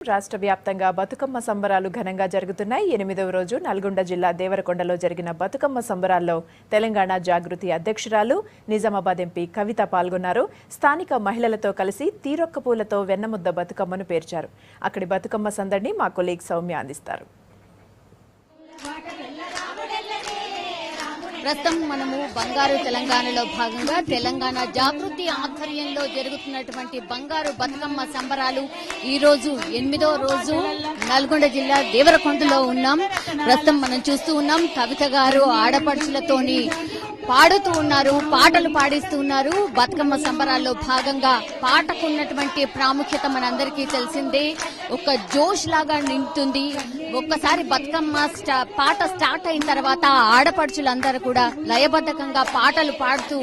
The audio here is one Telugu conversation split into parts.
రాష్ట్ర వ్యాప్తంగా బతుకమ్మ సంబరాలు ఘనంగా జరుగుతున్నాయి. 8వ రోజు నల్గొండ జిల్లా దేవరకొండలో జరిగిన బతుకమ్మ సంబరాల్లో తెలంగాణ జాగృతి అధ్యక్షురాలు నిజామాబాద్ ఎంపీ కవిత పాల్గొన్నారు. స్థానిక మహిళలతో కలిసి తీరొక్క పూలతో వెన్నముద్ద బతుకమ్మను పేర్చారు. అక్కడి బతుకమ్మ సందడిని మా కొలీగ్ సౌమ్య అందిస్తారు. ప్రస్తుతం మనము బంగారు తెలంగాణలో భాగంగా తెలంగాణ జాగృతి ఆధ్వర్యంలో జరుగుతున్నటువంటి బంగారు బతుకమ్మ సంబరాలు ఈ రోజు 8వ రోజు నల్గొండ జిల్లా దేవరకొండలో ఉన్నాం. ప్రస్తుతం మనం చూస్తూ ఉన్నాం కవిత గారు ఆడపడుచులతోని పాడుతూ ఉన్నారు, పాటలు పాడిస్తూ ఉన్నారు. బతుకమ్మ సంబరాల్లో భాగంగా పాటకున్నటువంటి ప్రాముఖ్యత మనందరికీ తెలిసిందే. ఒక జోష్ లాగా నిండుతుంది. ఒక్కసారి బతుకమ్మ పాట స్టార్ట్ అయిన తర్వాత ఆడపడుచులందరూ కూడా లయబద్ధకంగా పాటలు పాడుతూ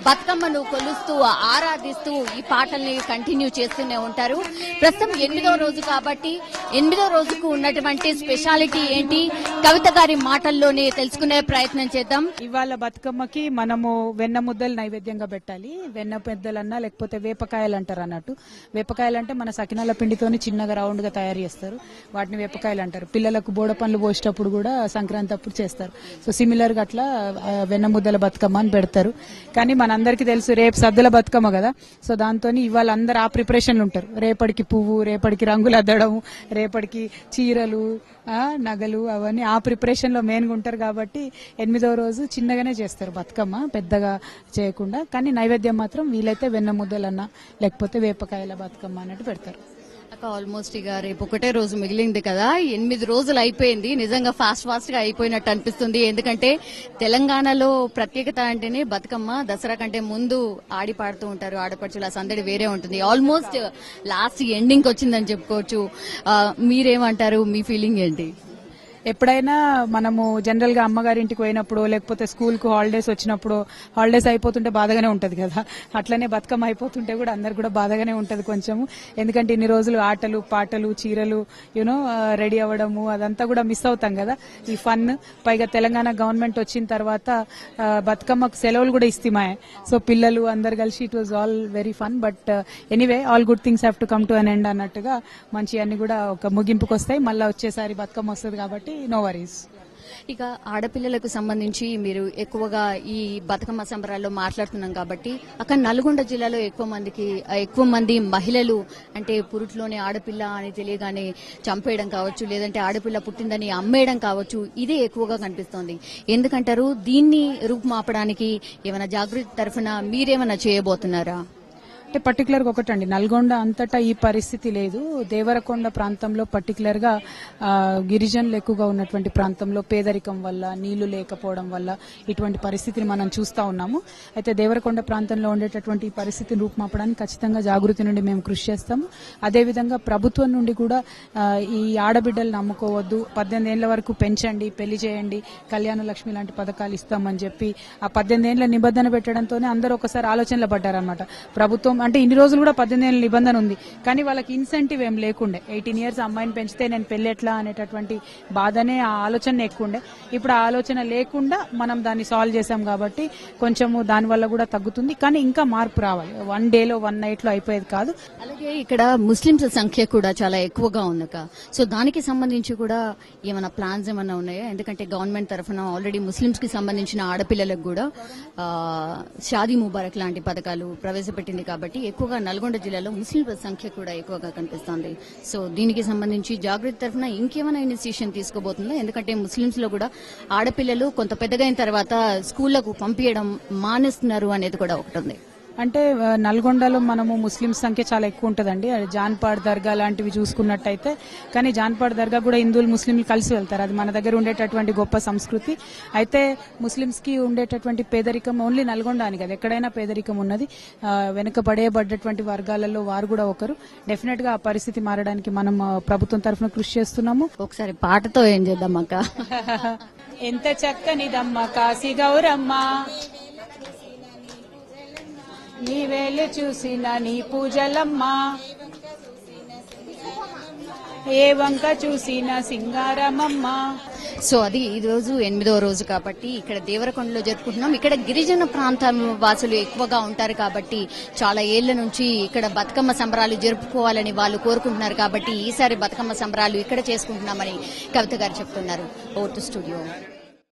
బతుకమ్మను కొలుస్తూ ఆరాధిస్తూ ఈ పాటల్ని కంటిన్యూ చేస్తూనే ఉంటారు. ప్రస్తుతం 8వ రోజు కాబట్టి 8వ రోజుకు ఉన్నటువంటి స్పెషాలిటీ ఏంటి కవిత గారి మాటల్లోనే తెలుసుకునే ప్రయత్నం చేద్దాం. ఇవాళ బతుకమ్మకి మనము వెన్న ముద్దలు నైవేద్యంగా పెట్టాలి. వెన్న పెద్దలన్నా లేకపోతే వేపకాయలు అంటారు అన్నట్టు. వేపకాయలు అంటే మన సకినాల పిండితోని చిన్నగా రౌండ్ గా తయారు చేస్తారు. వాటిని వేపకాయలు అంటారు. పిల్లలకు బోడ పండ్లు పోసేటప్పుడు కూడా సంక్రాంతి అప్పుడు చేస్తారు. సో సిమిలర్ గా అట్లా వెన్న ముద్దల బతుకమ్మ అని పెడతారు. కానీ మనందరికీ తెలుసు రేపు సద్దుల బతుకమ్మ కదా. సో దాంతో ఇవాళ అందరు ఆ ప్రిపరేషన్లు ఉంటారు. రేపటికి పువ్వు, రేపటికి రంగులు అద్దడం, రేపటికి చీరలు, నగలు, అవన్నీ ఆ ప్రిపరేషన్ లో మెయిన్ గా ఉంటారు. కాబట్టి 8వ రోజు చిన్నగానే చేస్తారు బతుకమ్మ, పెద్దగా చేయకుండా. కానీ నైవేద్యం మాత్రం వీలైతే వెన్న ముద్దలన్నా లేకపోతే వేపకాయల బతుకమ్మ అన్నట్టు పెడతారు. ఆల్మోస్ట్ ఇక రేపు ఒకటే రోజు మిగిలింది కదా, 8 రోజులు అయిపోయింది. నిజంగా ఫాస్ట్ గా అయిపోయినట్టు అనిపిస్తుంది. ఎందుకంటే తెలంగాణలో ప్రత్యేకత అంటేనే బతుకమ్మ. దసరా కంటే ముందు ఆడి పాడుతూ ఉంటారు ఆడపడుచుల సందడి వేరే ఉంటుంది. ఆల్మోస్ట్ లాస్ట్ ఎండింగ్ వచ్చిందని చెప్పుకోవచ్చు. మీరేమంటారు? మీ ఫీలింగ్ ఏంటి? ఎప్పుడైనా మనము జనరల్ గా అమ్మగారింటికి పోయినప్పుడు లేకపోతే స్కూల్ కు హాలిడేస్ వచ్చినప్పుడు హాలిడేస్ అయిపోతుంటే బాధగానే ఉంటది కదా. అట్లనే బతుకమ్మ అయిపోతుంటే కూడా అందరు కూడా బాధగానే ఉంటది కొంచెము. ఎందుకంటే ఇన్ని రోజులు ఆటలు పాటలు చీరలు రెడీ అవ్వడము అదంతా కూడా మిస్ అవుతాం కదా. ఈ ఫన్ పైగా తెలంగాణ గవర్నమెంట్ వచ్చిన తర్వాత బతుకమ్మకు సెలవులు కూడా ఇస్తామాయే. సో పిల్లలు అందరు కలిసి it was all very fun. But anyway all good things have to come to an end అన్నట్టుగా మంచి అన్ని కూడా ఒక ముగింపుకు వస్తాయి. మళ్ళీ వచ్చేసారి బతుకమ్మ వస్తుంది కాబట్టి నో వరీస్. ఇక ఆడపిల్లలకు సంబంధించి మీరు ఎక్కువగా ఈ బతుకమ్మ సంబరాల్లో మాట్లాడుతున్నాం కాబట్టి అక్కడ నల్గొండ జిల్లాలో ఎక్కువ మంది మహిళలు అంటే పురుట్లోనే ఆడపిల్ల అని తెలియగానే చంపేయడం కావచ్చు, లేదంటే ఆడపిల్ల పుట్టిందని అమ్మేయడం కావచ్చు, ఇదే ఎక్కువగా కనిపిస్తోంది. ఎందుకంటారు? దీన్ని రూపుమాపడానికి ఏమైనా జాగృతి తరఫున మీరేమైనా చేయబోతున్నారా? అంటే పర్టికులర్ గా ఒకటండి, నల్గొండ అంతటా ఈ పరిస్థితి లేదు. దేవరకొండ ప్రాంతంలో పర్టికులర్ గా గిరిజనులు ఎక్కువగా ఉన్నటువంటి ప్రాంతంలో పేదరికం వల్ల, నీళ్లు లేకపోవడం వల్ల ఇటువంటి పరిస్థితిని మనం చూస్తా ఉన్నాము. అయితే దేవరకొండ ప్రాంతంలో ఉండేటటువంటి ఈ పరిస్థితిని రూపుమాపడానికి ఖచ్చితంగా జాగృతి నుండి మేము కృషి చేస్తాము. అదేవిధంగా ప్రభుత్వం నుండి కూడా ఈ ఆడబిడ్డలు నమ్ముకోవద్దు, 18 ఏళ్ల వరకు పెంచండి, పెళ్లి చేయండి, కళ్యాణ లక్ష్మి లాంటి పథకాలు ఇస్తామని చెప్పి ఆ 18 ఏళ్ల నిబంధన పెట్టడంతోనే అందరూ ఒకసారి ఆలోచనలో పడ్డారనమాట. ప్రభుత్వం అంటే ఇన్ని రోజులు కూడా 18 ఏళ్ళ నిబంధన ఉంది, కానీ వాళ్ళకి ఇన్సెంటివ్ ఏం లేకుండే. 18 ఇయర్స్ అమ్మాయిని పెంచితే నేను పెళ్లి ఎట్లా అనేటటువంటి బాధనే, ఆ ఆలోచన ఎక్కువండే. ఇప్పుడు ఆ ఆలోచన లేకుండా మనం దాన్ని సాల్వ్ చేశాం కాబట్టి కొంచెము దానివల్ల కూడా తగ్గుతుంది. కానీ ఇంకా మార్పు రావాలి. 1 డేలో 1 నైట్ లో అయిపోయేది కాదు. అలాగే ఇక్కడ ముస్లింల సంఖ్య కూడా చాలా ఎక్కువగా ఉంది. సో దానికి సంబంధించి కూడా ఏమైనా ప్లాన్స్ ఏమైనా ఉన్నాయా? ఎందుకంటే గవర్నమెంట్ తరఫున ఆల్రెడీ ముస్లింస్ కి సంబంధించిన ఆడపిల్లలకు కూడా షాదీ ముబారక్ లాంటి పథకాలు ప్రవేశపెట్టింది కాబట్టి ఎక్కువగా నల్గొండ జిల్లాలో ముస్లింల సంఖ్య కూడా ఎక్కువగా కనిపిస్తోంది. సో దీనికి సంబంధించి జాగృతి తరఫున ఇంకేమైనా ఇనిషియేషన్ తీసుకోబోతుందా? ఎందుకంటే ముస్లింస్ లో కూడా ఆడపిల్లలు కొంత పెద్దగైన తర్వాత స్కూళ్లకు పంపించడం మానేస్తున్నారు అనేది కూడా ఒకటి ఉంది. అంటే నల్గొండలో మనము ముస్లిం సంఖ్య చాలా ఎక్కువ ఉంటుందండి. జాన్పాడ్ దర్గా లాంటివి చూసుకున్నట్టయితే, కానీ జాన్పాడ్ దర్గా కూడా హిందువులు ముస్లింలు కలిసి వెళ్తారు. అది మన దగ్గర ఉండేటటువంటి గొప్ప సంస్కృతి. అయితే ముస్లింస్ కి ఉండేటటువంటి పేదరికం ఓన్లీ నల్గొండ అని కదా, ఎక్కడైనా పేదరికం ఉన్నది. వెనుకబడేబడ్డటువంటి వర్గాలలో వారు కూడా ఒకరు. డెఫినెట్ గా ఆ పరిస్థితి మారడానికి మనం ప్రభుత్వం తరఫున కృషి చేస్తున్నాము. ఒకసారి పాటతో ఏం చేద్దాం అక్క? ఎంత చక్కనిదమ్మ కాశీ గౌరమ్మ, నీ వేలు చూసిన నీ పూజలమ్మా, ఏ వంక చూసిన సింగారమమ్మ. సో అది ఈ రోజు 8వ రోజు కాబట్టి ఇక్కడ దేవరకొండలో జరుపుకుంటున్నాం. ఇక్కడ గిరిజన ప్రాంతం వాసులు ఎక్కువగా ఉంటారు కాబట్టి చాలా ఏళ్ల నుంచి ఇక్కడ బతుకమ్మ సంబరాలు జరుపుకోవాలని వాళ్ళు కోరుకుంటున్నారు కాబట్టి ఈసారి బతుకమ్మ సంబరాలు ఇక్కడ చేసుకుంటున్నామని కవిత గారు చెప్తున్నారు. Vote studio.